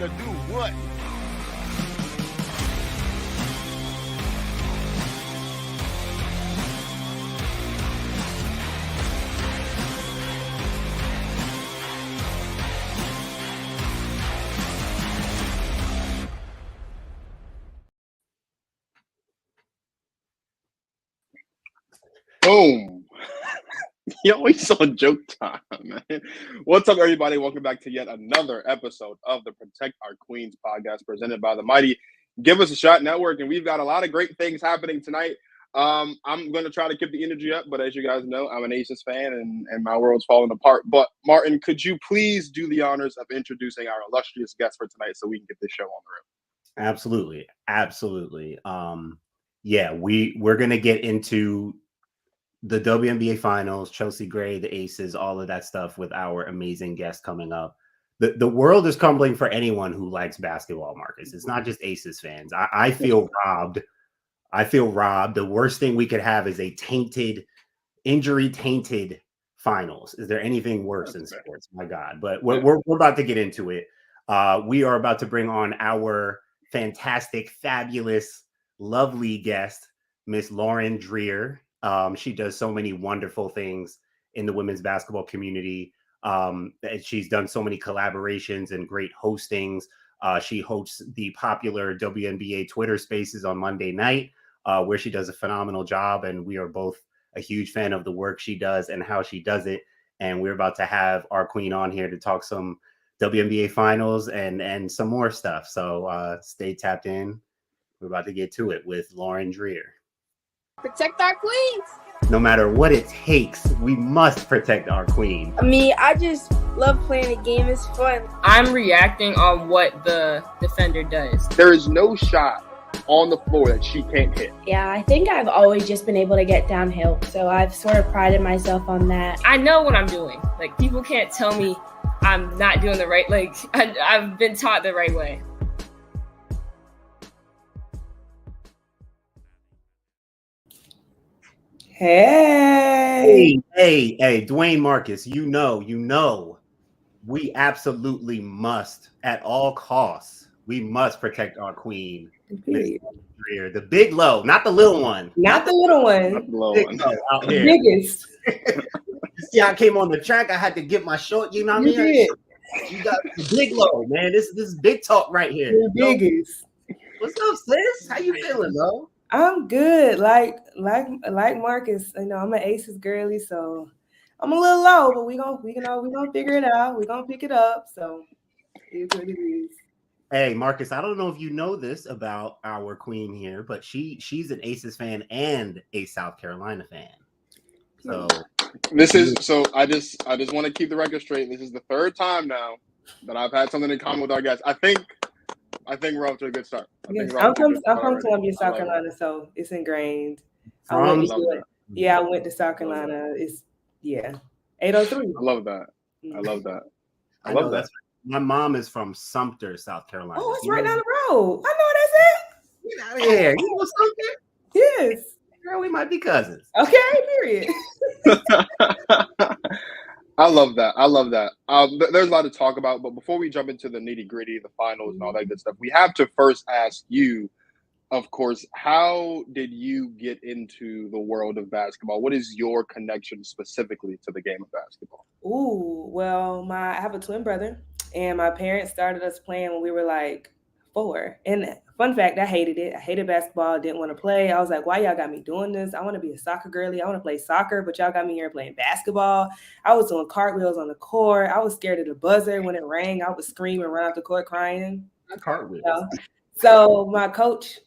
to do what? Boom. Yo, we saw joke time, man. What's up, everybody? Welcome back to yet another episode of the Protect Our Queens podcast presented by the mighty Give Us a Shot Network. And we've got a lot of great things happening tonight. I'm going to try to keep the energy up, but as you guys know, I'm an Aces fan and my world's falling apart. But Martin, could you please do the honors of introducing our illustrious guest for tonight so we can get this show on the road? Absolutely. Yeah, we're going to get into the WNBA Finals, Chelsea Gray, the Aces, all of that stuff with our amazing guest coming up. The world is crumbling for anyone who likes basketball, Marcus. It's not just Aces fans. I feel robbed. I feel robbed. The worst thing we could have is a injury-tainted finals. Is there anything worse in sports? My God. But we're about to get into it. We are about to bring on our fantastic, fabulous, lovely guest, Miss Lauren Dreher. She does so many wonderful things in the women's basketball community. She's done so many collaborations and great hostings. She hosts the popular WNBA Twitter Spaces on Monday night, where she does a phenomenal job. And we are both a huge fan of the work she does and how she does it. And we're about to have our queen on here to talk some WNBA Finals and some more stuff. So stay tapped in. We're about to get to it with Lauren Dreher. Protect our queens. No matter what it takes, we must protect our queen. I mean, I just love playing the game. It's fun. I'm reacting on what the defender does. There is no shot on the floor that she can't hit. Yeah, I think I've always just been able to get downhill. So I've sort of prided myself on that. I know what I'm doing. Like, people can't tell me I'm not doing the right, I've been taught the right way. Hey, Dwayne Marcus, you know, we absolutely must, at all costs, we must protect our queen. Dreher, the big low, not the little one. Not the little one. Not the little one. Out The here. biggest. You see, I came on the track. I had to get my short. You know what I mean? You got the big low, man. This is big talk right here. The biggest. What's up, sis? How you feeling, bro? I'm good. Like Marcus, I'm an Aces girly, so I'm a little low, but we gonna figure it out. We're gonna pick it up. So it's what it is. Hey, Marcus, I don't know if you know this about our queen here, but she's an Aces fan and a South Carolina fan. So I just want to keep the record straight. This is the third time now that I've had something in common with our guests. I think we're off to a good start. Yes, I'm from Columbia, South Carolina, so it's ingrained. I went to South Carolina. It's 803. I love that. I love that. I love that. My mom is from Sumter, South Carolina. Oh, it's right down the road. I know Get out of here. You know Sumter? Yes. Girl, we might be cousins. Okay, period. I love that. There's a lot to talk about, but before we jump into the nitty gritty, the finals and all that good stuff, we have to first ask you, of course, how did you get into the world of basketball? What is your connection specifically to the game of basketball? Ooh, well, I have a twin brother, and my parents started us playing when we were like 4. And fun fact, I hated it. I hated basketball. Didn't want to play. I was like, why y'all got me doing this? I want to be a soccer girly. I want to play soccer, but y'all got me here playing basketball. I was doing cartwheels on the court. I was scared of the buzzer. When it rang, I would scream and run out the court crying. Cartwheels. So my Coach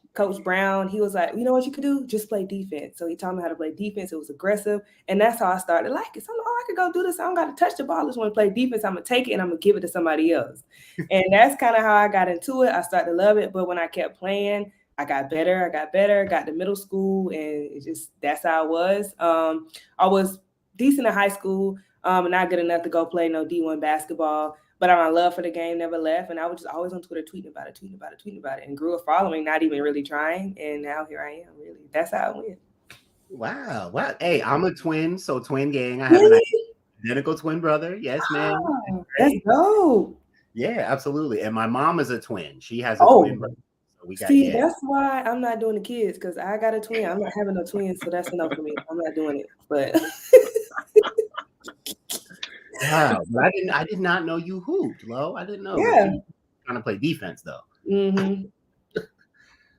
Brown, he was like, you know what you could do? Just play defense. So he taught me how to play defense. It was aggressive. And that's how I started like it. So I'm like, I could go do this. I don't got to touch the ball. I just want to play defense. I'm going to take it and I'm going to give it to somebody else. And that's kind of how I got into it. I started to love it. But when I kept playing, I got better, got to middle school, and that's how I was. I was decent in high school, not good enough to go play no D1 basketball. But my love for the game never left, and I was just always on Twitter tweeting about it, and grew a following, not even really trying, and now here I am, really. That's how it went. Wow. Hey, I'm a twin, so twin gang. I have an identical twin brother. Yes, man. That's dope. Yeah, absolutely. And my mom is a twin. She has a twin brother. So we got that's why I'm not doing the kids, because I got a twin. I'm not having no twins, so that's enough for me. I'm not doing it. But wow, but I did not know you hooped, Lo. I didn't know. Yeah. You trying to play defense though. Mm-hmm.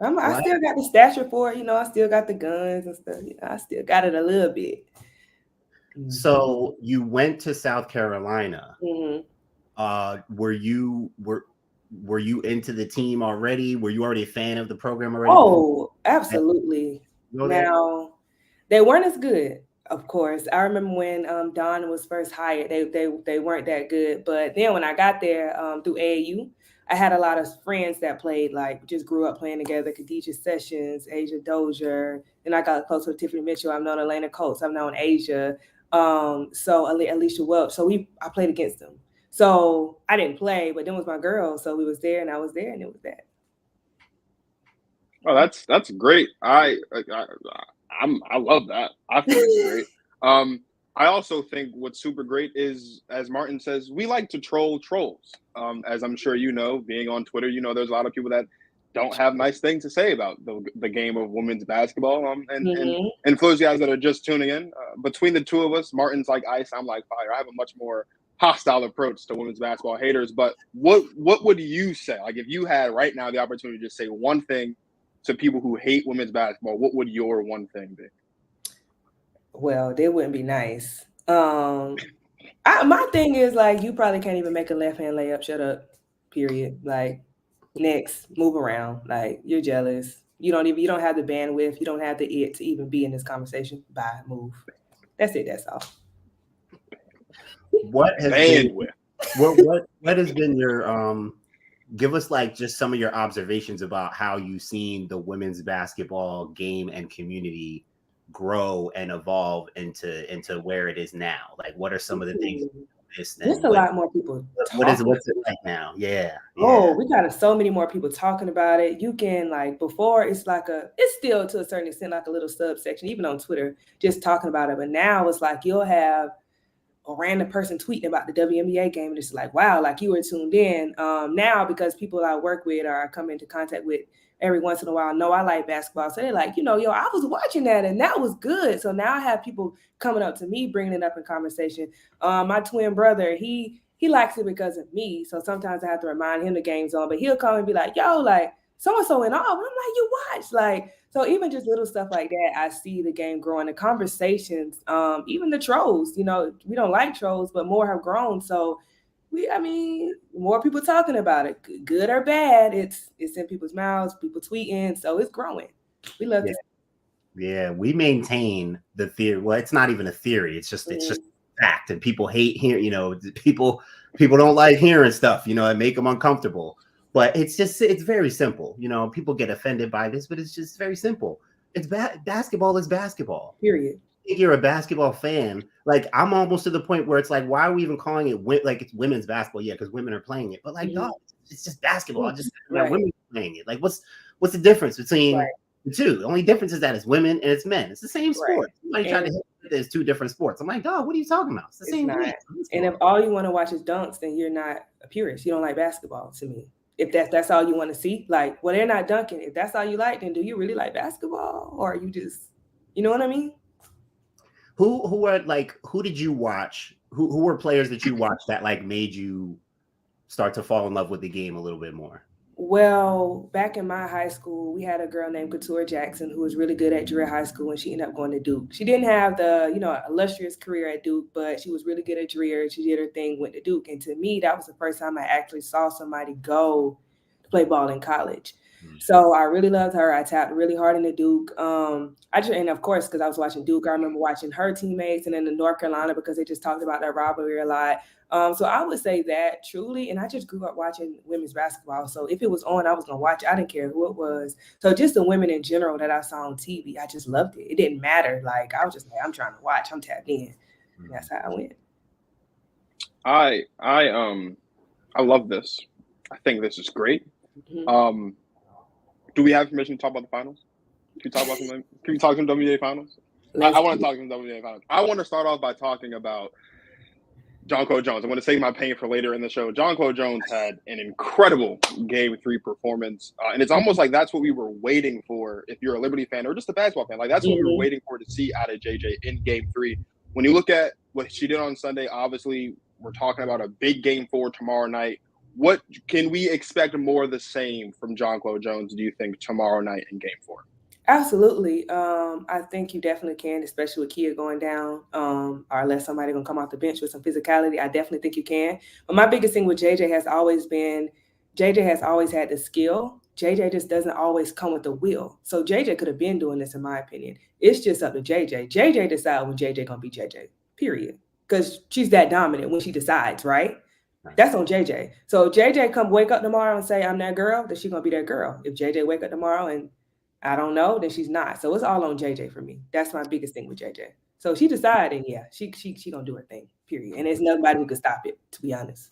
I still got the stature for it, I still got the guns and stuff. I still got it a little bit. So you went to South Carolina. Mm-hmm. Were you into the team already? Were you already a fan of the program already? Oh, absolutely. Now, they weren't as good, of course. I remember when Don was first hired, they weren't that good. But then when I got there through AAU, I had a lot of friends that played, like, just grew up playing together. Khadijah Sessions, Asia Dozier. Then I got close with Tiffany Mitchell. I've known Elena Coates. I've known Asia. So Alicia Welch. So I played against them. So I didn't play, but then was my girl. So we was there and I was there and it was that. Oh, that's great. I love that. I think it's great. I also think what's super great is, as Martin says, we like to troll trolls. As I'm sure you know, being on Twitter, there's a lot of people that don't have nice things to say about the game of women's basketball. And for those guys that are just tuning in, between the two of us, Martin's like ice, I'm like fire. I have a much more hostile approach to women's basketball haters. But what would you say? Like, if you had right now the opportunity to just say one thing to people who hate women's basketball, what would your one thing be? Well, they wouldn't be nice. My thing is, like, you probably can't even make a left-hand layup. Shut up. Period. Like, next, move around. Like, you're jealous. You don't have the bandwidth. You don't have the it to even be in this conversation. Bye. Move. That's it. That's all. What has bandwidth? What has been your give us, like, just some of your observations about how you've seen the women's basketball game and community grow and evolve into where it is now? Like, what are some of the things There's a lot more people. What's it like now? Yeah. Oh, we got so many more people talking about it. You can, like, before it's still to a certain extent like a little subsection, even on Twitter, just talking about it. But now it's like you'll have a random person tweeting about the WNBA game, and it's like, wow, like you were tuned in. Now, because people I work with or I come into contact with every once in a while know I like basketball, so they're like, yo, I was watching that and that was good. So now I have people coming up to me, bringing it up in conversation. My twin brother, he likes it because of me, so sometimes I have to remind him the game's on, but he'll come and be like, yo, like, so-and-so and all. And I'm like, you watch, like. So even just little stuff like that, I see the game growing. The conversations, even the trolls, we don't like trolls, but more have grown. So more people talking about it, good or bad. It's in people's mouths, people tweeting. So it's growing. We love it. Yeah, we maintain the theory. Well, it's not even a theory. It's just fact. And people hate hearing, people don't like hearing stuff, it make them uncomfortable. But it's very simple. People get offended by this, but it's just very simple. It's basketball is basketball. Period. If you're a basketball fan, like, I'm almost to the point where it's like, why are we even calling it like it's women's basketball? Yeah, because women are playing it. But, like, no, it's just basketball. Women are playing it. Like, what's the difference between the two? The only difference is that it's women and it's men. It's the same sport. Somebody tried to hit there's two different sports. I'm like, dog, what are you talking about? It's the same thing. And if all you want to watch is dunks, then you're not a purist. You don't like basketball, to me. If that's all you want to see, like, well, they're not dunking. If that's all you like, then do you really like basketball, or are you just, you know what I mean? Who did you watch? Who were players that you watched that, like, made you start to fall in love with the game a little bit more? Well, back in my high school, we had a girl named Couture Jackson who was really good at Dreher High School, and she ended up going to Duke. She didn't have the, illustrious career at Duke, but she was really good at Dreher. She did her thing, went to Duke. And to me, that was the first time I actually saw somebody go to play ball in college. So I really loved her. I tapped really hard into Duke. And of course, because I was watching Duke, I remember watching her teammates, and then in North Carolina, because they just talked about that rivalry a lot. So I would say that, truly, and I just grew up watching women's basketball. So if it was on, I was going to watch it. I didn't care who it was. So just the women in general that I saw on TV, I just loved it. It didn't matter. Like, I was just like, I'm trying to watch. I'm tapped in. That's how I went. I love this. I think this is great. Mm-hmm. Do we have permission to talk about the finals? Can we talk some WNBA Finals? I want to talk some WNBA Finals. I want to start off by talking about Jonquel Jones. I'm going to save my pain for later in the show. Jonquel Jones had an incredible Game 3 performance, and it's almost like that's what we were waiting for. If you're a Liberty fan or just a basketball fan, like that's what we were waiting for to see out of JJ in Game 3. When you look at what she did on Sunday, obviously we're talking about a big Game 4 tomorrow night. What can we expect more of the same from Jonquel Jones, do you think, tomorrow night in Game 4? Absolutely. I think you definitely can, especially with Kia going down, or unless somebody gonna come off the bench with some physicality. I definitely think you can. But my biggest thing with JJ has always had the skill. JJ just doesn't always come with the will. So JJ could have been doing this, in my opinion. It's just up to JJ. JJ decides when JJ gonna be JJ. Period. Because she's that dominant when she decides, right? That's on JJ. So if JJ come wake up tomorrow and say I'm that girl, then she's gonna be that girl. If JJ wake up tomorrow and I don't know, then she's not. So it's all on JJ for me. That's my biggest thing with JJ. So she decided, yeah, she gonna do her thing, period. And there's nobody who can stop it, to be honest.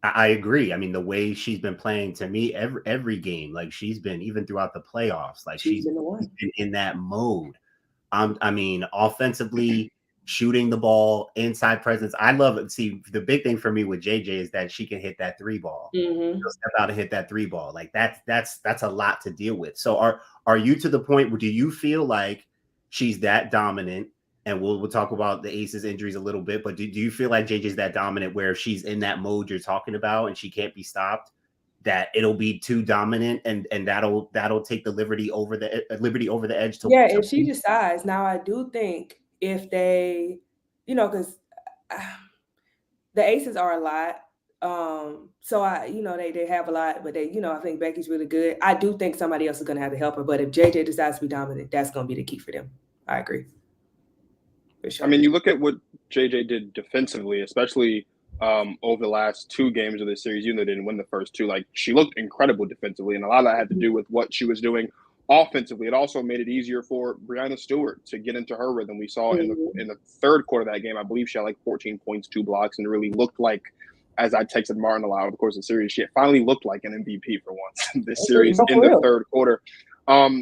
I agree. I mean, the way she's been playing, to me, every game, like she's been, even throughout the playoffs, like she's been the one in that mode. I mean, offensively, shooting the ball, inside presence. I love it. See, the big thing for me with JJ is that she can hit that 3 ball. She'll step out and hit that 3 ball. Like that's a lot to deal with. So are you to the point where do you feel like she's that dominant? And we'll talk about the Aces injuries a little bit, but do you feel like JJ's that dominant where if she's in that mode you're talking about and she can't be stopped, that it'll be too dominant and that'll take the Liberty over the edge to if she decides. Now I do think if they, because the Aces are a lot. So they have a lot, but I think Becky's really good. I do think somebody else is going to have to help her. But if JJ decides to be dominant, that's going to be the key for them. I agree. For sure. I mean, you look at what JJ did defensively, especially over the last 2 games of this series, even though they didn't win the first 2. Like, she looked incredible defensively, and a lot of that had to do with what she was doing offensively. It also made it easier for Brianna Stewart to get into her rhythm. We saw in the third quarter of that game, I believe she had like 14 points, 2 blocks, and it really looked like, as I texted Martin aloud, of course, the series, she finally looked like an MVP for once this series in the third quarter.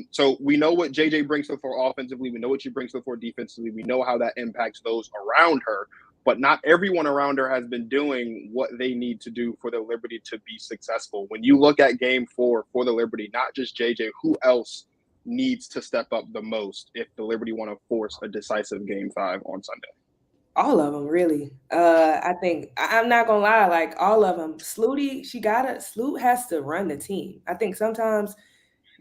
So we know what JJ brings to the floor offensively. We know what she brings to the floor defensively. We know how that impacts those around her. But not everyone around her has been doing what they need to do for the Liberty to be successful. When you look at Game 4 for the Liberty, not just JJ, who else needs to step up the most if the Liberty want to force a decisive Game 5 on Sunday? All of them, really. I think I'm not gonna lie, like all of them. Sloot has to run the team. I think sometimes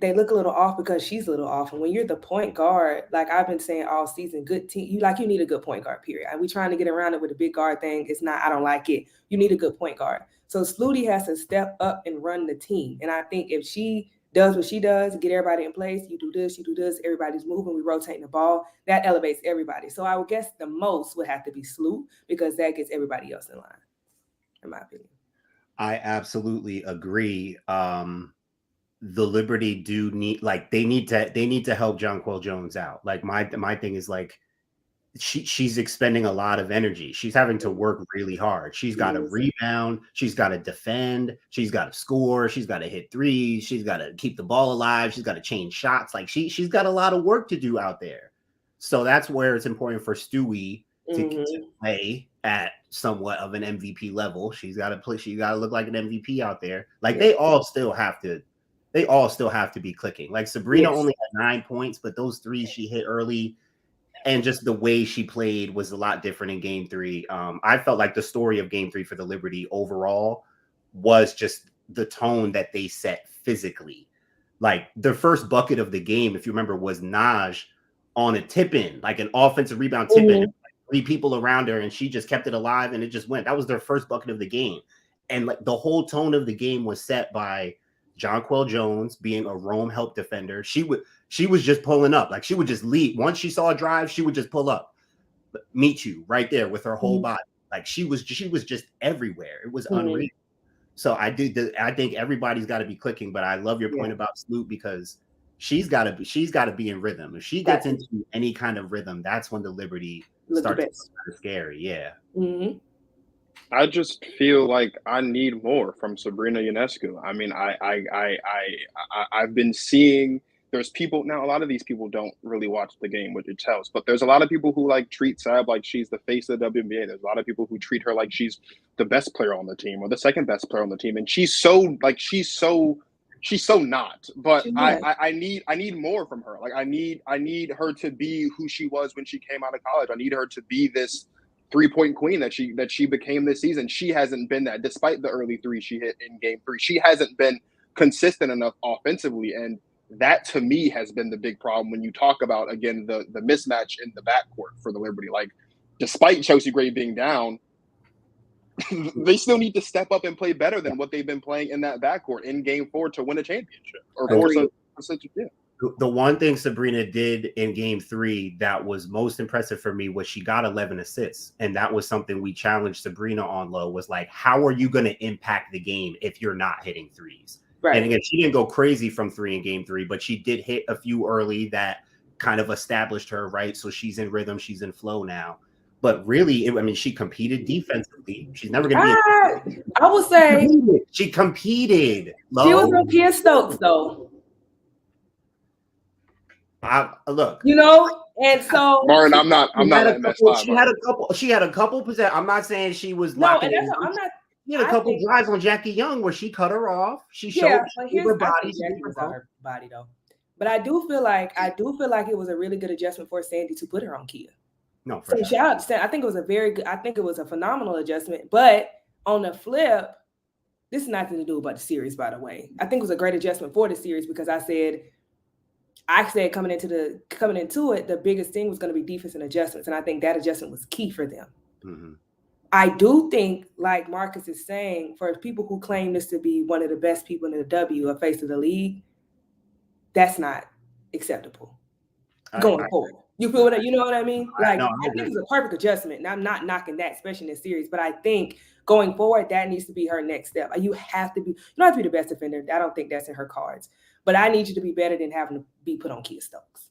they look a little off because she's a little off. And when you're the point guard, like I've been saying all season, good team, you need a good point guard, period. And we trying to get around it with the big guard thing. It's not, I don't like it. You need a good point guard. So Slutie has to step up and run the team. And I think if she does what she does, get everybody in place, you do this, everybody's moving, we rotating the ball, that elevates everybody. So I would guess the most would have to be Sloot because that gets everybody else in line, in my opinion. I absolutely agree. The Liberty do need, like, they need to help Jonquel Jones out. Like my thing is like she's expending a lot of energy. She's having to work really hard. She's got to rebound, she's got to defend, she's got to score, she's got to hit threes, she's got to keep the ball alive, she's got to change shots. Like she's got a lot of work to do out there. So that's where it's important for Stewie to play at somewhat of an MVP level. She's got to play, she got to look like an MVP out there. Like they all still have to be clicking. Like Sabrina only had 9 points, but those threes she hit early and just the way she played was a lot different in Game 3. I felt like the story of Game 3 for the Liberty overall was just the tone that they set physically. Like the first bucket of the game, if you remember, was Naj on a tip-in, like an offensive rebound tip-in, like 3 people around her, and she just kept it alive and it just went. That was their first bucket of the game. And like the whole tone of the game was set by Jonquel Jones being a roam help defender. She was just pulling up. Like she would just lead. Once she saw a drive, she would just pull up, meet you right there with her whole body. Like she was just everywhere. It was unreal. So I think everybody's got to be clicking, but I love your point about Sloot because she's got to be in rhythm. If she gets into any kind of rhythm, that's when the Liberty starts to look kind of scary. Yeah. Mm-hmm. I just feel like I need more from Sabrina Ionescu. I mean, I've been seeing there's people now. A lot of these people don't really watch the game, which it tells. But there's a lot of people who like treat Sab like she's the face of the WNBA. There's a lot of people who treat her like she's the best player on the team or the second best player on the team, and she's so not. But I need more from her. Like I need her to be who she was when she came out of college. I need her to be this 3-point queen that she became this season. She hasn't been that, despite the early three she hit in game 3. She hasn't been consistent enough offensively, and that to me has been the big problem when you talk about, again, the mismatch in the backcourt for the Liberty. Like, despite Chelsea Gray being down, they still need to step up and play better than what they've been playing in that backcourt in game 4 to win a championship or force a The one thing Sabrina did in game 3 that was most impressive for me was she got 11 assists. And that was something we challenged Sabrina on low, was like, how are you going to impact the game if you're not hitting threes? Right. And again, she didn't go crazy from 3 in game 3, but she did hit a few early that kind of established her, right? So she's in rhythm, she's in flow now. But really, she competed defensively. She's never going to be. I would say she competed. She was on Kia Stokes, though. Look, and so Lauren, I'm not letting that slide. She had a couple percent. I'm not saying she was locking in. I'm not. She had a couple drives on Jackie Young where she cut her off. She showed her body. Her body though. But I do feel like it was a really good adjustment for Sandy to put her on Kia. No, for sure. I think it was a very good. I think it was a phenomenal adjustment. But on the flip, this is nothing to do about the series, by the way. I think it was a great adjustment for the series because I said coming into it, the biggest thing was going to be defense and adjustments, and I think that adjustment was key for them. Mm-hmm. I do think, like Marcus is saying, for people who claim this to be one of the best people in the W, a face of the league, that's not acceptable going forward. You feel what you know what I mean? I think it's a perfect adjustment, and I'm not knocking that, especially in this series. But I think going forward, that needs to be her next step. You don't have to be the best defender. I don't think that's in her cards. But I need you to be better than having to be put on Kia Stokes.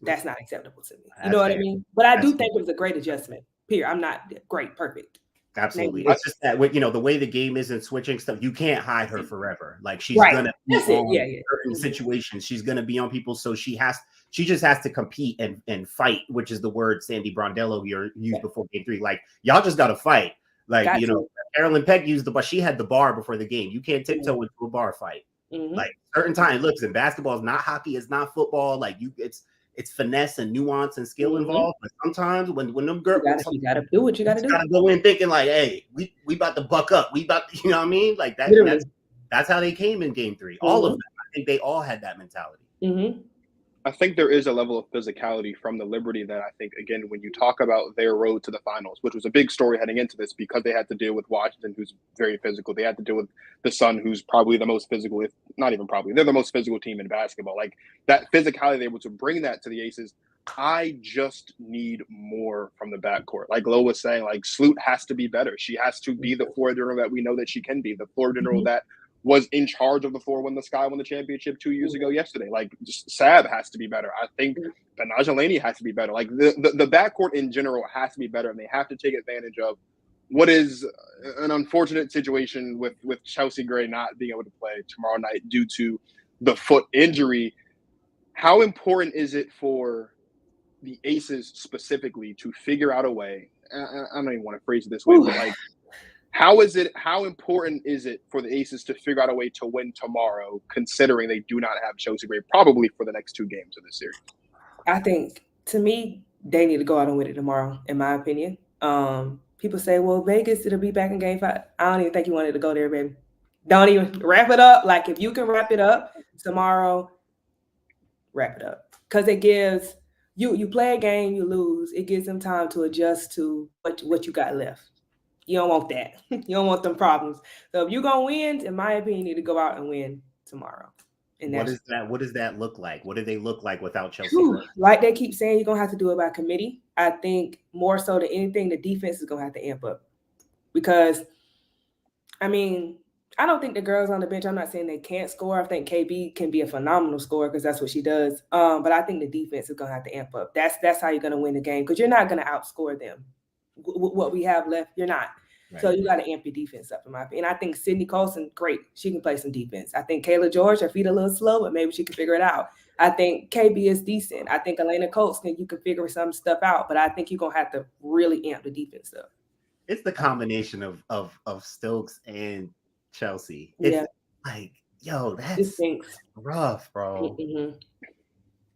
That's not acceptable to me. You know what I mean? But I do think it was a great adjustment. Here, I'm not great, perfect. Absolutely. It's just that the way the game isn't switching stuff, you can't hide her forever. Like she's gonna be on certain situations. She's gonna be on people. So she just has to compete and fight, which is the word Sandy Brondello used before game 3. Like y'all just gotta fight. Like Carolyn Peck used she had the bar before the game. You can't tiptoe into a bar fight. Mm-hmm. Like certain times, look, in basketball, it's not hockey, it's not football. Like it's finesse and nuance and skill involved. But sometimes when them girls, you gotta do what you gotta do. Gotta go in thinking like, hey, we about to buck up. We about to, you know what I mean? Like that. That's how they came in game 3. All of them. I think they all had that mentality. Mm-hmm. I think there is a level of physicality from the Liberty that I think, again, when you talk about their road to the finals, which was a big story heading into this because they had to deal with Washington, who's very physical. They had to deal with the Sun, who's probably the most physical, if not even probably, they're the most physical team in basketball. Like that physicality, they were able to bring that to the Aces. I just need more from the backcourt. Like Lo was saying, like Sloot has to be better. She has to be the floor general that we know that she can be, the floor general that was in charge of the floor when the Sky won the championship 2 years ago yesterday. Like Sab has to be better. I think Banaja Laney has to be better. Like the backcourt in general has to be better, and they have to take advantage of what is an unfortunate situation with Chelsea Gray not being able to play tomorrow night due to the foot injury. How important is it for the Aces specifically to figure out a way? I don't even want to phrase it this way, but like, how important is it for the Aces to figure out a way to win tomorrow, considering they do not have Chelsea Gray probably for the next 2 games of this series? I think, to me, they need to go out and win it tomorrow, in my opinion. People say, well, Vegas, it'll be back in game 5. I don't even think you wanted to go there, baby. Don't even wrap it up. Like, if you can wrap it up tomorrow, wrap it up. Because it gives you play a game, you lose. It gives them time to adjust to what you got left. You don't want that. You don't want them problems. So if you're going to win, in my opinion, you need to go out and win tomorrow. And what does that look like? What do they look like without Chelsea? Like they keep saying, you're going to have to do it by committee. I think more so than anything, the defense is going to have to amp up. Because, I don't think the girls on the bench, I'm not saying they can't score. I think KB can be a phenomenal scorer because that's what she does. But I think the defense is going to have to amp up. That's how you're going to win the game because you're not going to outscore them. What we have left, you're not. Right. So you got to amp your defense up, in my opinion. And I think Sydney Colson, great. She can play some defense. I think Kayla George, her feet a little slow, but maybe she can figure it out. I think KB is decent. I think Elena Coates you can figure some stuff out, but I think you're gonna have to really amp the defense up. It's the combination of Stokes and Chelsea. It's like, yo, that's rough, bro. Mm-hmm.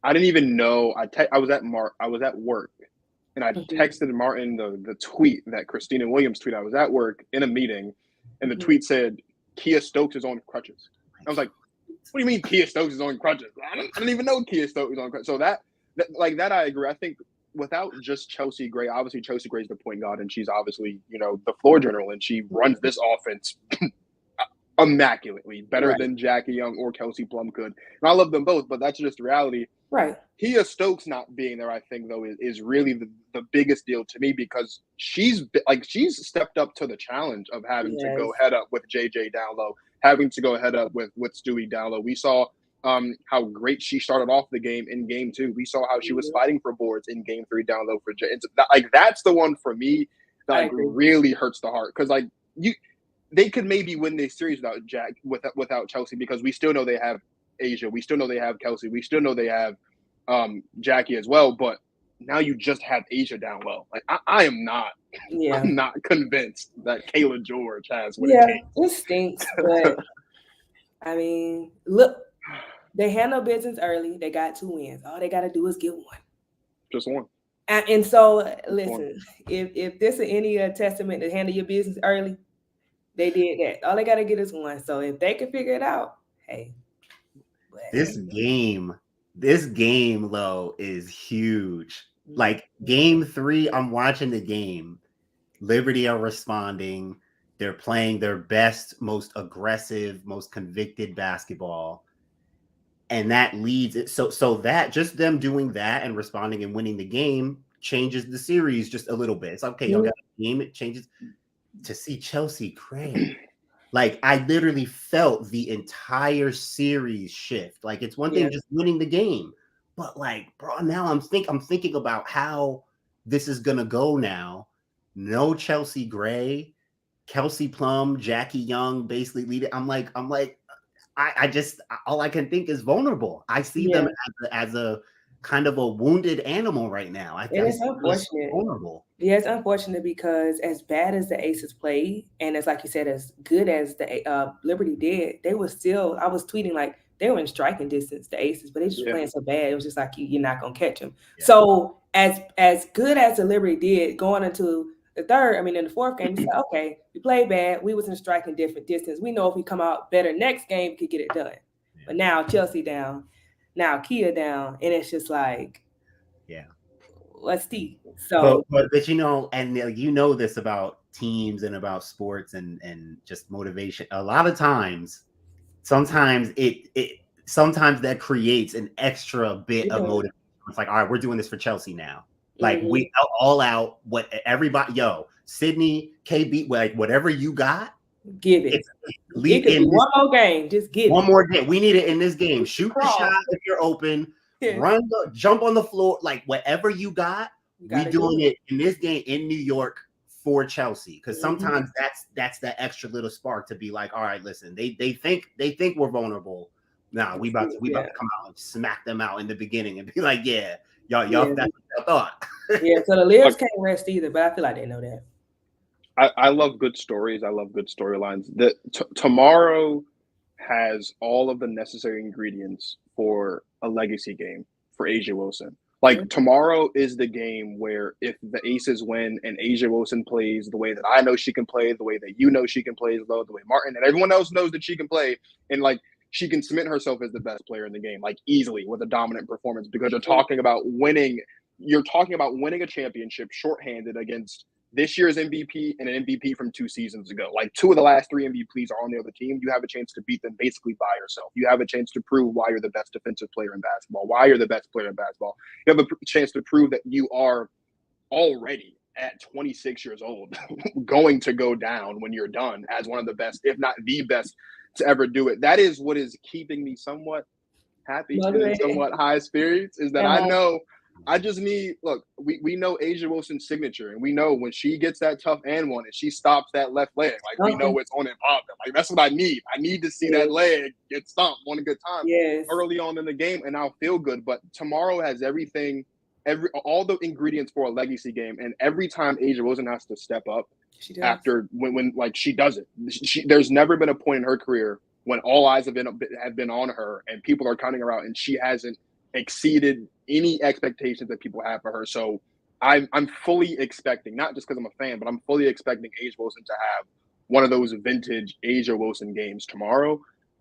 I didn't even know. I was at work, and I texted Martin the tweet that Christina Williams tweeted. I was at work in a meeting, and the tweet said, Kia Stokes is on crutches. I was like, what do you mean Kia Stokes is on crutches? I didn't even know Kia Stokes was on crutches. So that I agree. I think without just Chelsea Gray, obviously Chelsea Gray's the point guard, and she's obviously, the floor general, and she runs this offense immaculately, better than Jackie Young or Kelsey Plum could. And I love them both, but that's just reality. Right. Kia Stokes not being there, I think, though, is really the biggest deal to me, because she's stepped up to the challenge of having to go head up with JJ down low, having to go head up with Stewie down low. We saw how great she started off the game in game 2. We saw how she was fighting for boards in game 3 down low for Jay. That's the one for me that really hurts the heart, because they could maybe win this series without Chelsea, because we still know they have Asia, we still know they have Kelsey, we still know they have Jackie as well. But now you just have Asia down low. I am not. Yeah. I'm not convinced that Kayla George has what it takes. It stinks. But I mean, look, they handled business early. They got 2 wins. All they got to do is get 1. Just 1. And so, listen, if this is any testament to handle your business early, they did that. All they got to get is 1. So if they can figure it out, hey. This game, though, is huge. Like game 3, I'm watching the game. Liberty are responding. They're playing their best, most aggressive, most convicted basketball. And that leads it. So that just them doing that and responding and winning the game changes the series just a little bit. It's okay, y'all got a game, it changes. To see Chelsea Gray, like I literally felt the entire series shift. Like it's one thing just winning the game, but like, bro, now I'm thinking about how this is gonna go now. No Chelsea Gray, Kelsey Plum, Jackie Young basically lead it. I'm like, I just all I can think is vulnerable. I see them as a kind of a wounded animal right now. It's unfortunate. Vulnerable. Yeah, it's unfortunate because as bad as the Aces played, and as like you said, as good as the Liberty did, they were still. I was tweeting like they were in striking distance, the Aces, but they just playing so bad. It was just like you're not gonna catch them. Yeah. So as good as the Liberty did going into the in the 4th game, you said, okay, we played bad. We was in striking different distance. We know if we come out better next game, we could get it done. Yeah. But now Chelsea down, now Kia down, and it's just like, let's see. So, but and this about teams and about sports and just motivation. A lot of times, sometimes that creates an extra bit of motivation. It's like, all right, we're doing this for Chelsea now. Like we all out what everybody, Sydney, KB, like whatever you got, give it. One more game, just give one more game. We need it in this game. Shoot the shot if you're open. Jump on the floor, like whatever you got. We doing it in this game in New York for Chelsea, because sometimes that's that extra little spark to be like, all right, listen, they think we're vulnerable. Nah, we about to come out and smack them out in the beginning and be like, y'all that's what y'all thought. So the Lions can't rest either, but I feel like they know that. I love good stories. I love good storylines. Tomorrow has all of the necessary ingredients for a legacy game for Asia Wilson. Like tomorrow is the game where if the Aces win and Asia Wilson plays the way that I know she can play, the way that you know she can play, the way Martin and everyone else knows that she can play, and like she can cement herself as the best player in the game, like easily with a dominant performance, because you're talking about winning a championship shorthanded against this year's MVP and an MVP from 2 seasons ago. Like 2 of the last 3 MVPs are on the other team. You have a chance to beat them basically by yourself. You have a chance to prove why you're the best defensive player in basketball, why you're the best player in basketball. You have a chance to prove that you are already at 26 years old going to go down when you're done as one of the best, if not the best, to ever do it. That is what is keeping me somewhat happy and somewhat high spirits, is that I know I just need look. We know Asia Wilson's signature, and we know when she gets that tough and one, and she stops that left leg. Like we know it's on and popping. Like that's what I need. I need to see that leg get stomped one a good time early on in the game, and I'll feel good. But tomorrow has everything, all the ingredients for a legacy game, and every time Asia Wilson has to step up after when like she does it. There's never been a point in her career when all eyes have been on her, and people are counting her out, and she hasn't exceeded any expectations that people have for her. So I'm fully expecting, not just because I'm a fan, but I'm fully expecting Asia Wilson to have one of those vintage Asia Wilson games tomorrow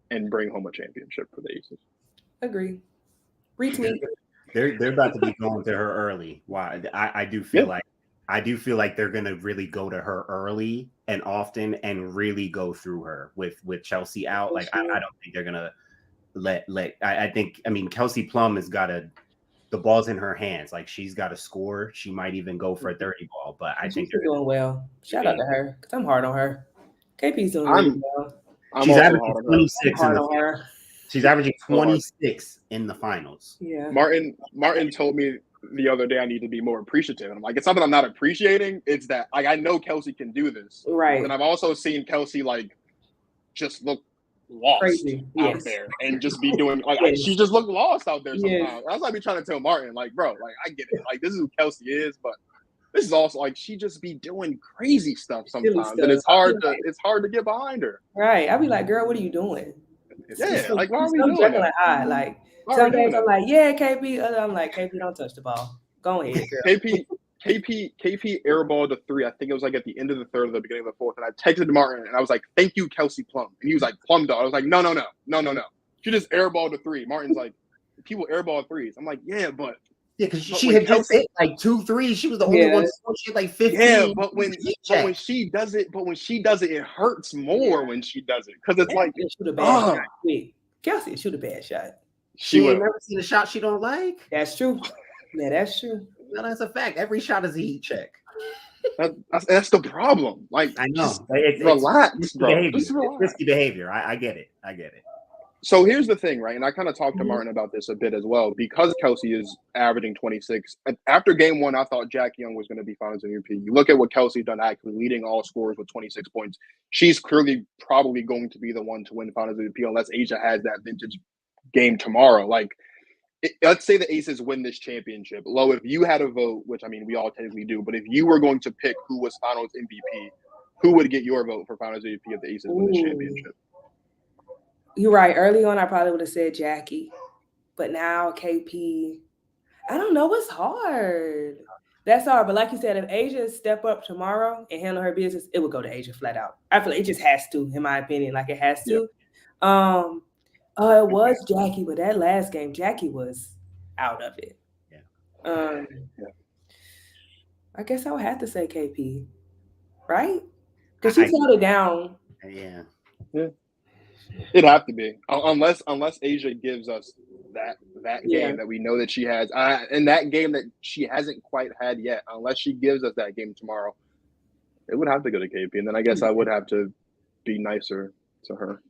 and bring home a championship for the Aces. Agree. Retweet. They're about to be going to her early. Why? I do feel like they're gonna really go to her early and often and really go through her with Chelsea out. Like I don't think they're gonna I think Kelsey Plum has got the ball's in her hands. Like she's got to score. She might even go for a 30 ball, but I think they're doing well. Shout out to her because I'm hard on her. KP's doing really well. She's averaging 26 She's averaging 26 in the finals. Yeah. Martin told me the other day I need to be more appreciative. And I'm like, it's something I'm not appreciating. It's that like I know Kelsey can do this. Right. And I've also seen Kelsey like just look lost out there and just be doing like she just looked lost out there sometimes. That's why I be trying to tell Martin, like, bro, like I get it. Like this is who Kelsey is, but this is also like she just be doing crazy stuff sometimes. And it's hard to get behind her. Right. I'll be like, girl, what are you doing? Like why are we doing that? Like some days I'm like, yeah, KP. I'm like, KP, don't touch the ball. Go ahead, girl. KP airballed a 3. I think it was like at the end of the third or the beginning of the fourth. And I texted Martin and I was like, thank you, Kelsey Plum. And he was like, Plum dog. I was like, no. She just airballed a 3. Martin's like, people airball 3s. I'm like, yeah, but because she had just hit like 2 3s. She was the only one. She had like 15. Yeah, but when she does it, it hurts more when she does it because it's like shoot a bad shot. Kelsey shoot a bad shot. She ain't never seen a shot she don't like. That's true. Yeah, that's true. No, that's a fact. Every shot is a heat check. That's the problem. Like I know. Relax, bro. It's risky behavior. I get it. So here's the thing, right? And I kind of talked to Martin about this a bit as well because Kelsey is averaging 26. After game 1, I thought Jack Young was going to be Finals MVP. You look at what Kelsey done, actually leading all scorers with 26 points. She's clearly probably going to be the one to win Finals MVP unless Asia has that vintage game tomorrow. Like, let's say the Aces win this championship. Lo, if you had a vote, which I mean we all technically do, but if you were going to pick who was Finals MVP, who would get your vote for Finals MVP if the Aces win this championship? You're right. Early on, I probably would have said Jackie, but now KP. I don't know. It's hard. That's hard. But like you said, if Asia step up tomorrow and handle her business, it would go to Asia flat out. I feel like it just has to, in my opinion. Like it has to. Yeah. It was Jackie, but that last game, Jackie was out of it. Yeah. I guess I would have to say KP, right? Because she held it down. Yeah. It'd have to be unless Asia gives us that game that we know that she has, and that game that she hasn't quite had yet. Unless she gives us that game tomorrow, it would have to go to KP, and then I guess I would have to be nicer to her.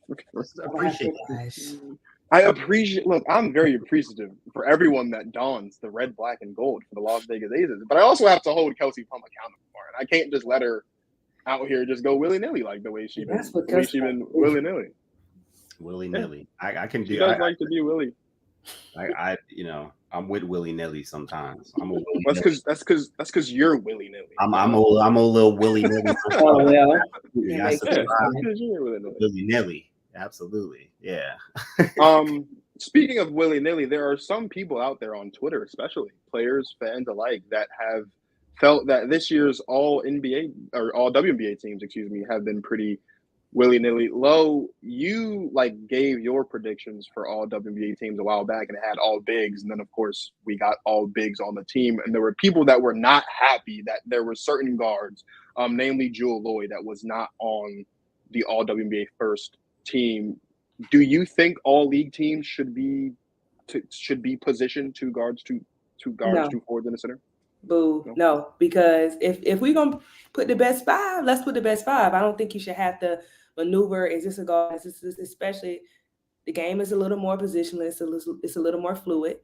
Look, I'm very appreciative for everyone that dons the red, black, and gold for the Las Vegas Aces, but I also have to hold Kelsey Plum accountable for it. I can't just let her out here just go willy-nilly like the way she been willy-nilly. Willy-nilly. I can do. She does like to be willy. I'm with willy-nilly sometimes. That's because you're willy-nilly. I'm a little willy-nilly. Oh well. Willy-nilly. Absolutely. Yeah. Speaking of willy-nilly, there are some people out there on Twitter, especially players, fans alike, that have felt that this year's all-NBA or all-WNBA teams, have been pretty willy-nilly. Lo, you gave your predictions for all WNBA teams a while back and had all bigs, and then of course we got all bigs on the team, and there were people that were not happy that there were certain guards, namely Jewel Lloyd, that was not on the all WNBA first team. Do you think all league teams should be positioned two guards, two forwards in the center? Boo. No, because if we're going to put the best 5, let's put the best 5. I don't think you should have to maneuver. Is this a guard? Especially the game is a little more positionless. It's a little more fluid.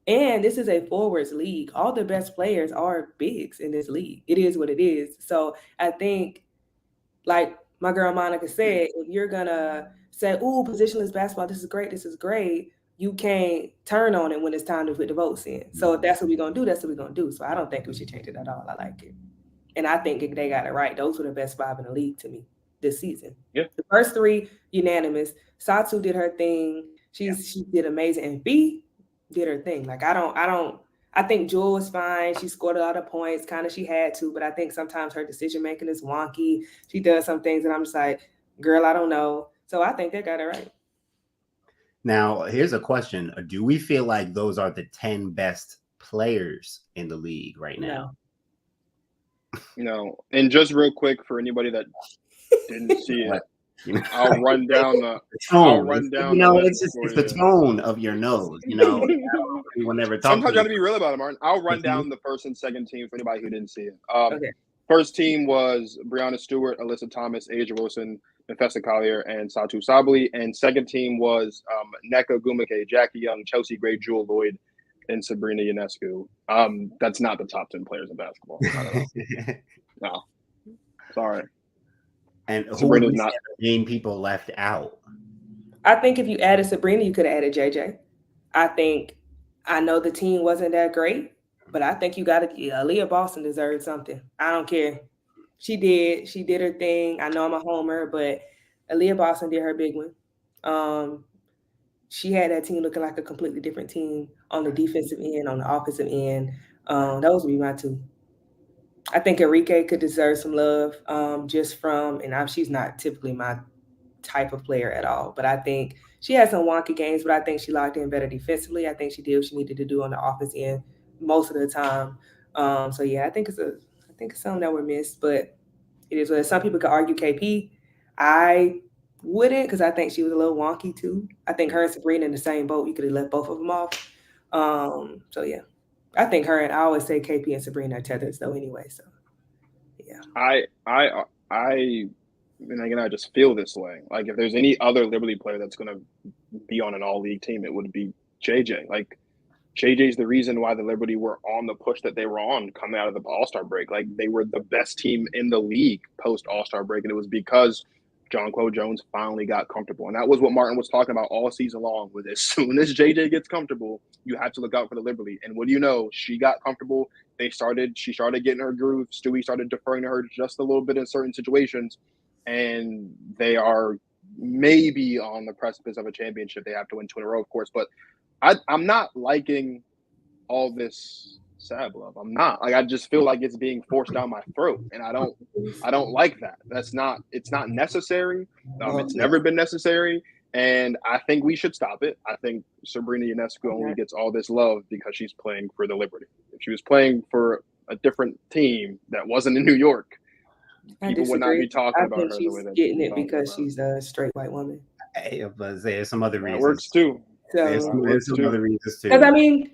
And this is a forwards league. All the best players are bigs in this league. It is what it is. So I think, like my girl Monica said, if you're gonna say, "Ooh, positionless basketball, this is great," you can't turn on it when it's time to put the votes in. So if that's what we're gonna do, that's what we're gonna do. So I don't think we should change it at all. I like it, and I think they got it right. Those were the best 5 in the league to me this season. Yeah. The first 3 unanimous. Satu did her thing. She did amazing, and B did her thing. Like I think Jewel was fine. She scored a lot of points. Kind of she had to, but I think sometimes her decision making is wonky. She does some things and I'm just like, girl, I don't know. So I think they got it right. Now, here's a question. Do we feel like those are the 10 best players in the league right now? No. And just real quick for anybody that didn't see it, I'll run down the tone. it's the tone of your nose. We will never talk. Sometimes you got to be real about it, Martin. I'll run down the first and second team for anybody who didn't see it. Okay. First team was Breonna Stewart, Alyssa Thomas, Asia Wilson, Nefessa Collier, and Satu Sabali. And second team was Nneka Ogwumike, Jackie Young, Chelsea Gray, Jewel Lloyd, and Sabrina Ionescu. That's not the top 10 players in basketball. No, sorry. And who would not name people left out? I think if you added Sabrina, you could have added JJ. I know the team wasn't that great, but I think you got to. Aaliyah Boston deserved something. I don't care. She did her thing. I know I'm a homer, but Aaliyah Boston did her big one. She had that team looking like a completely different team on the defensive end, on the offensive end. Those would be my 2. I think Enrique could deserve some love just from, and she's not typically my type of player at all, but I think she had some wonky games, but I think she locked in better defensively. I think she did what she needed to do on the offense end most of the time. So yeah, I think it's something that we're missed, but it is what some people could argue KP. I wouldn't, because I think she was a little wonky too. I think her and Sabrina in the same boat. You could have left both of them off. So yeah. I think her and I always say KP and Sabrina are tethers though anyway. So yeah. And again, I just feel this way. Like if there's any other Liberty player that's gonna be on an all-league team, it would be JJ. Like JJ's the reason why the Liberty were on the push that they were on coming out of the All-Star break. Like they were the best team in the league post All-Star break, and it was because Jonquel Jones finally got comfortable. And that was what Martin was talking about all season long, with as soon as JJ gets comfortable, you have to look out for the Liberty. And what do you know? She got comfortable. She started getting her groove. Stewie started deferring to her just a little bit in certain situations. And they are maybe on the precipice of a championship. They have to win 2 in a row, of course. But I'm not liking all this Sab love. I'm not. Like I just feel like it's being forced down my throat, and I don't like that. It's not necessary. It's never been necessary, and I think we should stop it. I think Sabrina Ionescu only gets all this love because she's playing for the Liberty. If she was playing for a different team that wasn't in New York, people would not be talking about her the way that getting it because she's a straight white woman. Hey, but there's some other reasons. That works too. So, there's some other reasons too. Because I mean,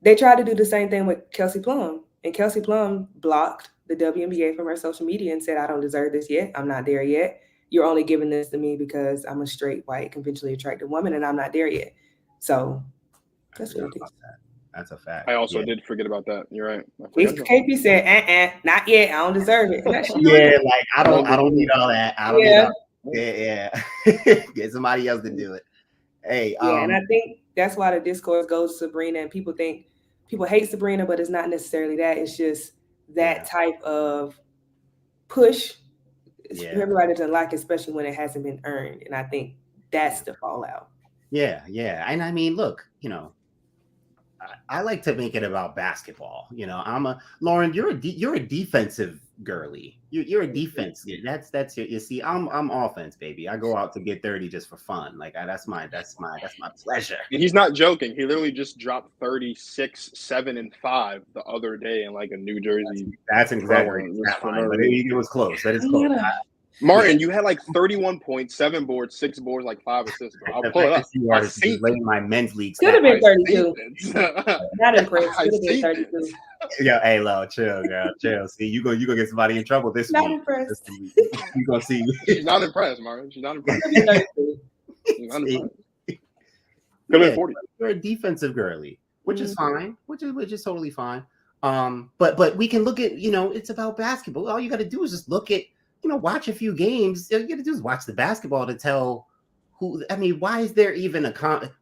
they tried to do the same thing with Kelsey Plum, and Kelsey Plum blocked the WNBA from her social media and said, "I don't deserve this yet. I'm not there yet. You're only giving this to me because I'm a straight, white, conventionally attractive woman, and I'm not there yet." So that's what it is. That's a fact. I also did forget about that. You're right. KP said, not yet. I don't deserve it. Like I don't need all that. I don't need all that. Yeah. Get somebody else to do it. Hey, and I think that's why the discourse goes to Sabrina, and people hate Sabrina, but it's not necessarily that. It's just that type of push. Everybody doesn't like, especially when it hasn't been earned. And I think that's the fallout. Yeah. And I mean, look, I like to make it about basketball. Lauren, you're a defensive girly. You're a defense. That's you see, I'm offense, baby. I go out to get 30 just for fun. Like that's my pleasure. And he's not joking. He literally just dropped 36, 7, and 5 the other day in like a New Jersey. That's exactly fine, but it was close. That is close. Martin, you had like 31 points, 7 boards, 6 boards, like 5 assists. Bro. I'll pull it up. You are laying my men's league. Could have been 32. Not impressed. Could have been 32. Yeah, hey, Lo, chill, girl, chill. See, you go get somebody in trouble this not week. Impressed. You gonna see? She's not impressed, Martin. She's not impressed. Could have been 32. She's not impressed. Could have been 40. You're a defensive girly. which is fine, which is totally fine. But we can look at, it's about basketball. All you got to do is just look at, watch a few games. All you got to do is watch the basketball to tell who. I mean, why is there even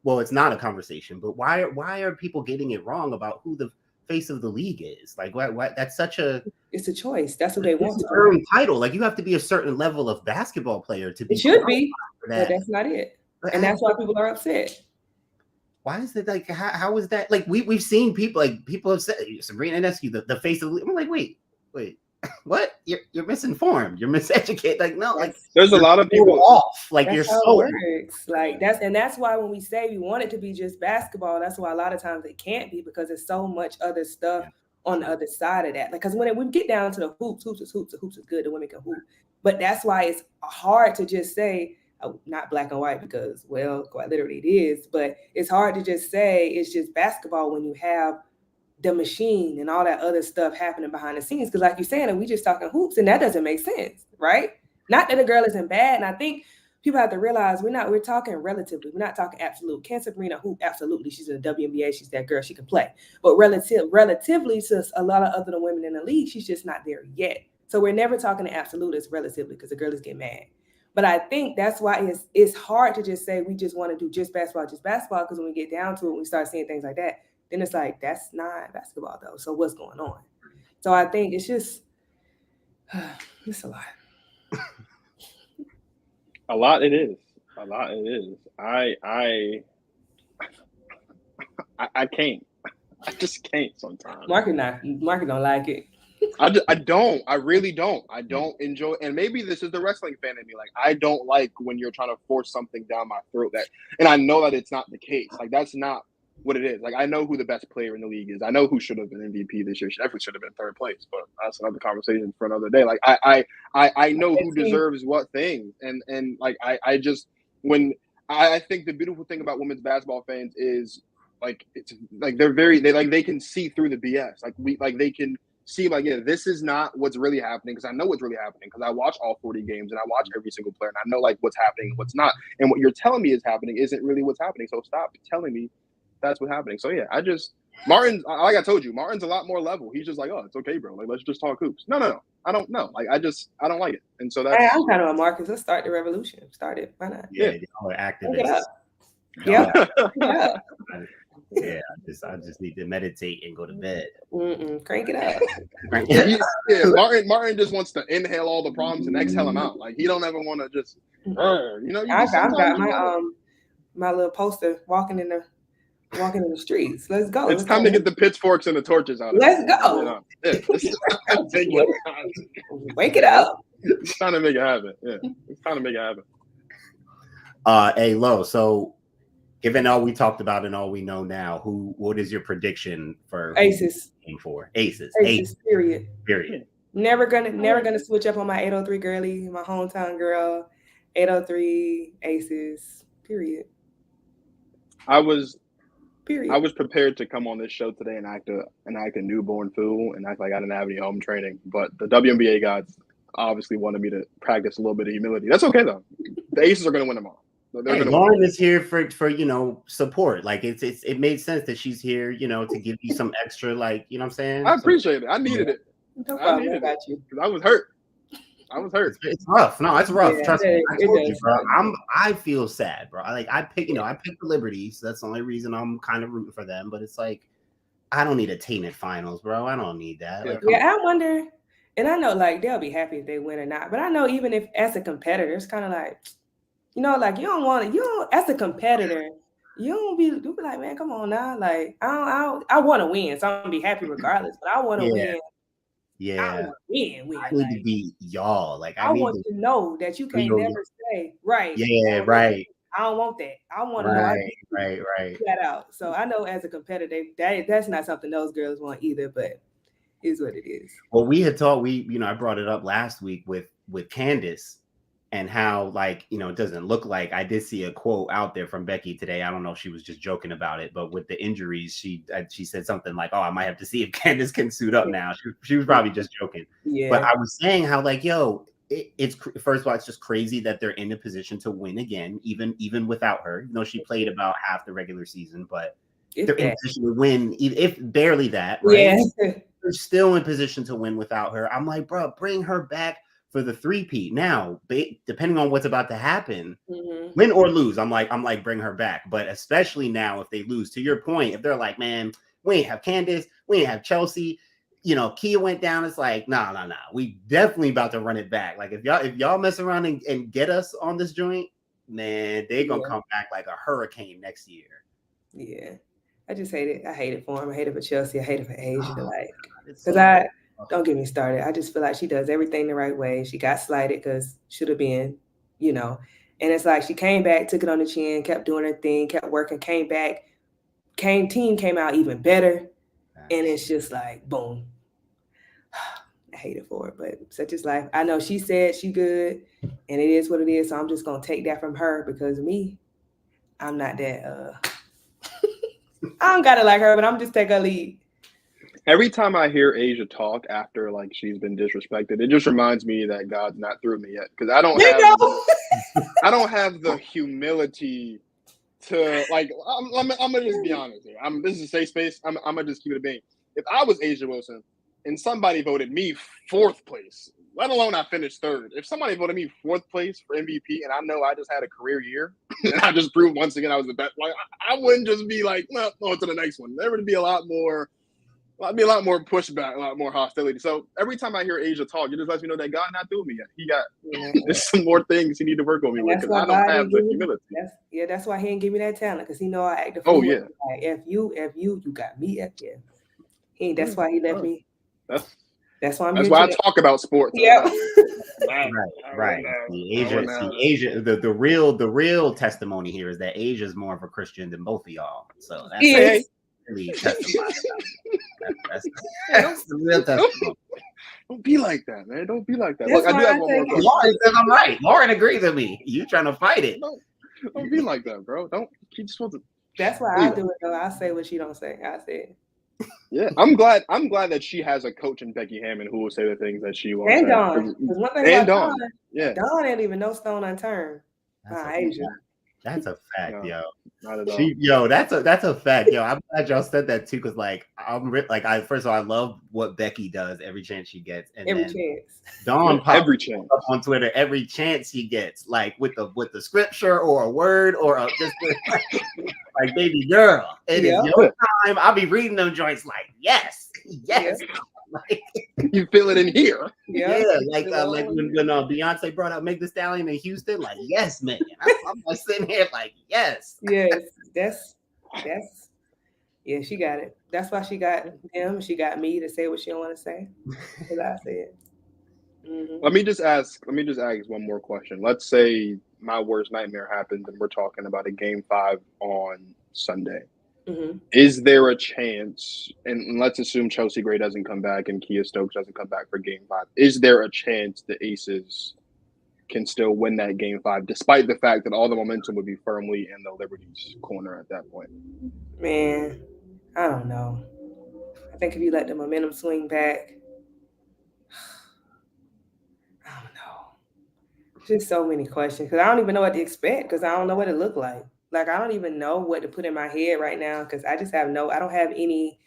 well, it's not a conversation, but why are people getting it wrong about who the face of the league is? Like, why that's such a. It's a choice. That's what they want to earn title. Like, you have to be a certain level of basketball player to be. It should be, but that's not it, and that's why people are upset. Why is it like? How is that? Like, we've seen people have said Sabrina Ionescu, the face of the league. I'm like, wait, what? You're misinformed. You're miseducated. Like, no, like there's a lot of people off. Like, that's you're how so it works. Like that's why when we say we want it to be just basketball, that's why a lot of times it can't be, because there's so much other stuff on the other side of that. Like, because when we get down to the hoops is good. The women can hoop, but that's why it's hard to just say not black and white, because quite literally it is. But it's hard to just say it's just basketball when you have the machine and all that other stuff happening behind the scenes. Because like you're saying, we just talking hoops, and that doesn't make sense, right? Not that a girl isn't bad, and I think people have to realize we're talking relatively. We're not talking absolute. Can Sabrina hoop? Absolutely. She's in the WNBA. She's that girl. She can play. But relatively to a lot of other women in the league, she's just not there yet. So we're never talking in absolute. It's relatively, because the girls get mad. But I think that's why it's hard to just say we just want to do just basketball, because when we get down to it, we start seeing things like that, then it's like, that's not basketball though. So what's going on? So I think it's just, it's a lot. A lot it is. I can't. I just can't sometimes. Mark don't like it. I don't. I really don't. I don't enjoy. And maybe this is the wrestling fan in me. Like, I don't like when you're trying to force something down my throat. And I know that it's not the case. Like, that's not what it is. Like, I know who the best player in the league is. I know who should have been MVP this year. She definitely should have been third place. But that's another conversation for another day. Like, I know who deserves what thing. And like, I just, when I think the beautiful thing about women's basketball fans is, like, it's like they can see through the BS. Like, they can see, like, yeah, this is not what's really happening, because I know what's really happening, because I watch all 40 games and I watch every single player, and I know, like, what's happening and what's not. And what you're telling me is happening isn't really what's happening. So stop telling me that's what's happening. So yeah, Martin's, like I told you, Martin's a lot more level. He's just like, oh, it's okay, bro. Like, let's just talk hoops. No. I don't know. Like, I don't like it. And so that's. Hey, I'm kind of a Marcus. Let's start the revolution. Start it. Why not? Yeah, y'all are activists. Yeah. Yeah, I just need to meditate and go to bed. Crank it up. Martin just wants to inhale all the problems and exhale them out. Like, he don't ever want to just, I've got my little poster walking in the streets. Let's go. It's time to get the pitchforks and the torches out. Let's go. Wake it up. It's time to make it happen. Yeah, it's time to make it happen. Hey, Lo. So, given all we talked about and all we know now, what is your prediction for Aces? Aces. Period. Period. Never gonna switch up on my 803 girly, my hometown girl. 803 Aces. Period. I was prepared to come on this show today and act a newborn fool and act like I didn't have any home training, but the WNBA gods obviously wanted me to practice a little bit of humility. That's okay though. The Aces are going to win them all. Hey, Lauren is here for support. Like, it made sense that she's here, to give you some extra, like, you know what I'm saying? I appreciate it. I needed it. No problem. I got you. I was hurt. It's rough. No, it's rough. Yeah, Trust me. I told you, bro. I feel sad, bro. I picked the Liberties. So that's the only reason I'm kind of rooting for them. But it's like, I don't need a tainted finals, bro. I don't need that. Like, I wonder, and I know, like, they'll be happy if they win or not. But I know, even if as a competitor, it's kind of like, like, you don't want it. As a competitor, you'll be like, man, come on now. Like, I want to win, so I'm gonna be happy regardless. But I want to win. Yeah, win. I need to be y'all. Like, I want to know that you can't never say right. Yeah, right. I don't want that. I want to know. Right. That out. So I know, as a competitor, that's not something those girls want either. But is what it is. Well, we had talked. I brought it up last week with Candace. And how, like, it doesn't look like. I did see a quote out there from Becky today. I don't know if she was just joking about it, but with the injuries, she said something like, "Oh, I might have to see if Candace can suit up now." She was probably just joking. Yeah. But I was saying how, like, it's first of all, it's just crazy that they're in a position to win again, even without her. She played about half the regular season, but they're in position to win, if barely that, right? Yeah. They're still in position to win without her. I'm like, bro, bring her back for the three-peat. Now, depending on what's about to happen, win or lose, I'm like, bring her back. But especially now, if they lose, to your point, if they're like, man, we ain't have Candace, we ain't have Chelsea, Kia went down. It's like, nah. We definitely about to run it back. Like if y'all mess around and get us on this joint, man, they gonna come back like a hurricane next year. Yeah. I just hate it. I hate it for him. I hate it for Chelsea. I hate it for Asia. Don't get me started. I just feel like she does everything the right way. She got slighted because should have been, and it's like she came back, took it on the chin, kept doing her thing, kept working, came back, team came out even better. And it's just like, boom. I hate it for her, but such is life. I know she said she good and it is what it is. So I'm just going to take that from her because I'm not that, I don't got to like her, but I'm just take her lead. Every time I hear Asia talk after like she's been disrespected, it just reminds me that God's not through me yet because I don't have the humility to like. I'm gonna just be honest here. This is a safe space. I'm gonna just keep it a being. If I was Asia Wilson and somebody voted me 4th place, let alone I finished 3rd, if somebody voted me 4th place for MVP and I know I just had a career year and I just proved once again I was the best, like I wouldn't just be like, no, on to the next one. There would be a lot more pushback, a lot more hostility. So every time I hear Asia talk, it just lets me know that God not through me yet. He got there's some more things he need to work on me with because I don't have the humility. That's why he didn't give me that talent because he know I act. Oh yeah. Like, if you got me up there. That's why he left me. That's why I talk about sports. Yeah. Right. Asia. The real testimony here is that Asia is more of a Christian than both of y'all. So that's really testimony. That's the real testimony. Don't be like that, man. Don't be like that. Look, I do have one more question. Lauren says I'm right. Lauren agrees with me. You trying to fight it? Don't be like that, bro. Don't keep supposed to. That's why I do it though. I say what she don't say. I say it. Yeah, I'm glad that she has a coach in Becky Hammond who will say the things that she won't say. And Dawn. One thing about Dawn, Dawn ain't even no stone unturned. Asia. That's a fact, yo. Not at all. That's a fact, yo. I'm glad y'all said that too, because first of all, I love what Becky does every chance she gets, and every chance. Dawn pops every chance up on Twitter every chance she gets, like with the scripture or a word or just like baby girl, it is your time. I'll be reading them joints like yes. Like, you feel it in here. Like when Beyonce brought out Meg Thee Stallion in Houston, like yes, man. I'm like sitting here like yes. That's she got it. That's why she got him. She got me to say what she don't want to say. Because I said. Mm-hmm. Let me just ask one more question. Let's say my worst nightmare happens and we're talking about a game 5 on Sunday. Mm-hmm. Is there a chance, and let's assume Chelsea Gray doesn't come back and Kia Stokes doesn't come back for game 5, is there a chance the Aces can still win that game 5, despite the fact that all the momentum would be firmly in the Liberty's corner at that point? Man, I don't know. I think if you let the momentum swing back, I don't know. Just so many questions because I don't even know what to expect because I don't know what it looked like. Like, I don't even know what to put in my head right now because I don't have any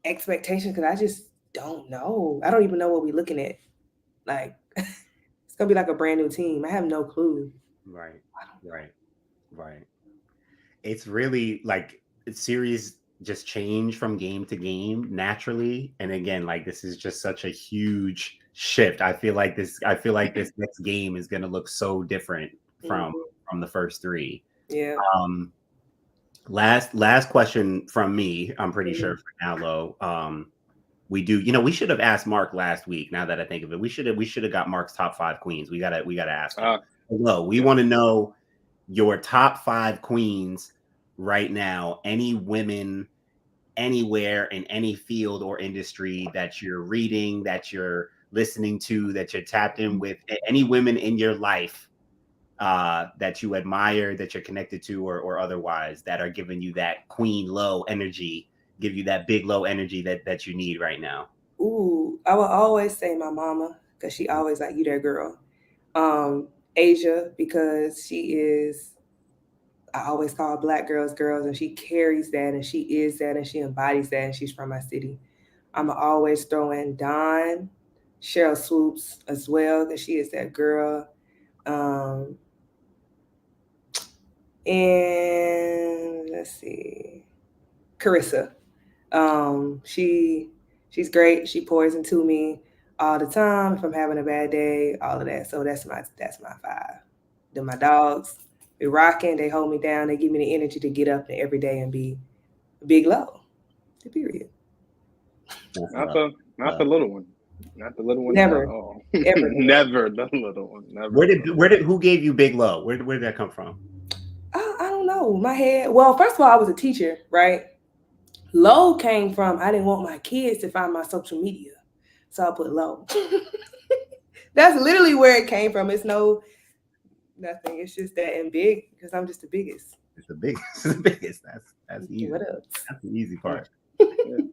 expectations because I just don't know. I don't even know what we're looking at. Like, it's going to be like a brand new team. I have no clue. Right. It's really like series just change from game to game naturally. And again, like this is just such a huge shift. I feel like this next game is going to look so different from the first 3. Yeah. Last question from me. I'm pretty sure for now, Lo. We should have asked Mark last week. Now that I think of it, we should have got Mark's top 5 queens. We gotta ask him. Lo, we want to know your top 5 queens right now. Any women, anywhere in any field or industry that you're reading, that you're listening to, that you're tapped in with. Any women in your life that you admire, that you're connected to, or otherwise, that are giving you that queen low energy, give you that big low energy that you need right now? Ooh, I will always say my mama because she always like, you there, girl. Asia because she is I always call Black girls girls, and she carries that, and she is that, and she embodies that, and she's from my city. I'm always throw in Dawn, Cheryl Swoops as well, because she is that girl. And let's see, Carissa. She's great. She pours into me all the time if I'm having a bad day, all of that. So that's my 5. Then my dogs, they rocking, they hold me down, they give me the energy to get up every day and be big low. Period. Not the little one. Not the little one. Never. At all. Ever. Never the little one. Never. Who gave you Big Low? Where did that come from? I don't know. My head. Well, first of all, I was a teacher, right? Low came from I didn't want my kids to find my social media, so I put low. That's literally where it came from. It's nothing. It's just that and big because I'm just the biggest. It's the biggest. It's the biggest. That's easy. What else? That's the easy part.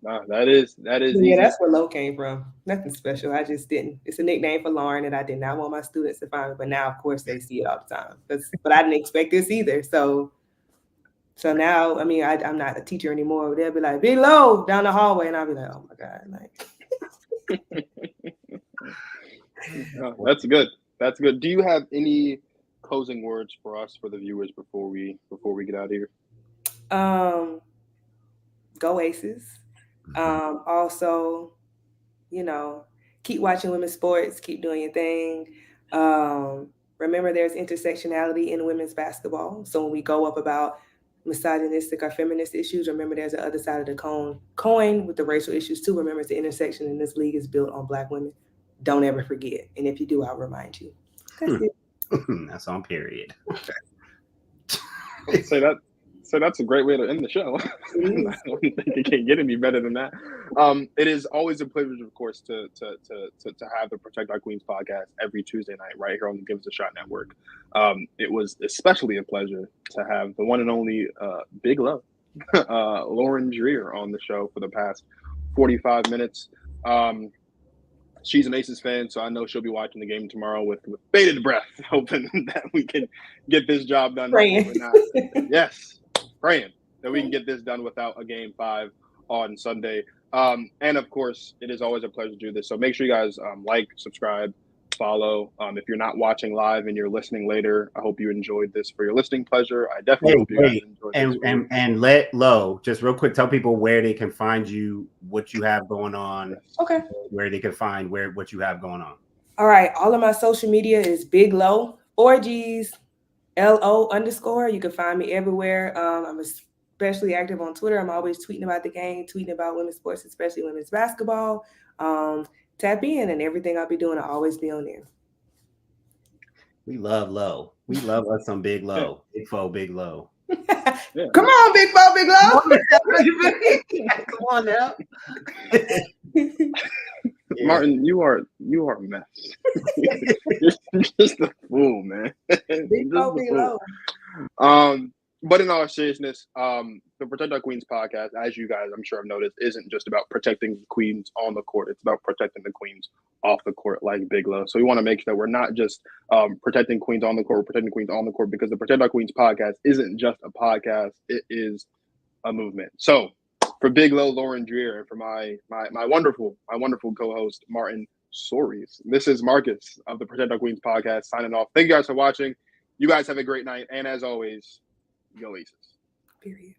That is yeah, easy. That's where low came from. Nothing special. I just didn't. It's a nickname for Lauren that I did not want my students to find me, but now of course they see it all the time. But I didn't expect this either. So now, I mean, I'm not a teacher anymore. They'll be like, "Big Low" down the hallway, and I'll be like, "Oh my God!" Like, That's good. That's good. Do you have any closing words for us, for the viewers, before we get out of here? Go Aces. Also, keep watching women's sports. Keep doing your thing. Remember, there's intersectionality in women's basketball. So when we go up about misogynistic or feminist issues, remember there's the other side of the coin with the racial issues too. Remember, the intersection in this league is built on Black women. Don't ever forget. And if you do, I'll remind you. That's it. That's on period. So that's a great way to end the show. I don't think it can get any better than that. It is always a privilege, of course, to have the Protect Our Queens podcast every Tuesday night right here on the Give Us a Shot Network. It was especially a pleasure to have the one and only Big Love, Lauren Dreher, on the show for the past 45 minutes. She's an Aces fan, so I know she'll be watching the game tomorrow with bated breath, hoping that we can get this job done. Praying. Yes, praying that we can get this done without a Game 5 on Sunday. And of course, it is always a pleasure to do this. So make sure you guys like, subscribe, follow. If you're not watching live and you're listening later, I hope you enjoyed this for your listening pleasure. I definitely hope you guys enjoyed this. And let Lo just real quick tell people where they can find you, what you have going on. Okay. Where they can find what you have going on. All right. All of my social media is Big Low, 4Gs, LO_. You can find me everywhere. I'm especially active on Twitter. I'm always tweeting about the game, tweeting about women's sports, especially women's basketball. Tap in, and everything I'll be doing, I'll always be on there. We love Low. We love us some Big Low. Big Foe, Big Low. Yeah. Come on, Big Foe, Big Low. Come on now. Martin, you are a mess. You're just a fool, man. Big Foe, Big Low. But in all seriousness, the Protect Our Queens podcast, as you guys I'm sure have noticed, isn't just about protecting the queens on the court. It's about protecting the queens off the court, like Big Low. So we want to make sure that we're not just protecting queens on the court, we're protecting queens on the court, because the Protect Our Queens podcast isn't just a podcast, it is a movement. So for Big Low, Lauren Dreher, and for my wonderful co-host, Martin Soares, this is Marcus of the Protect Our Queens podcast signing off. Thank you guys for watching. You guys have a great night. And as always, go Aces. Period.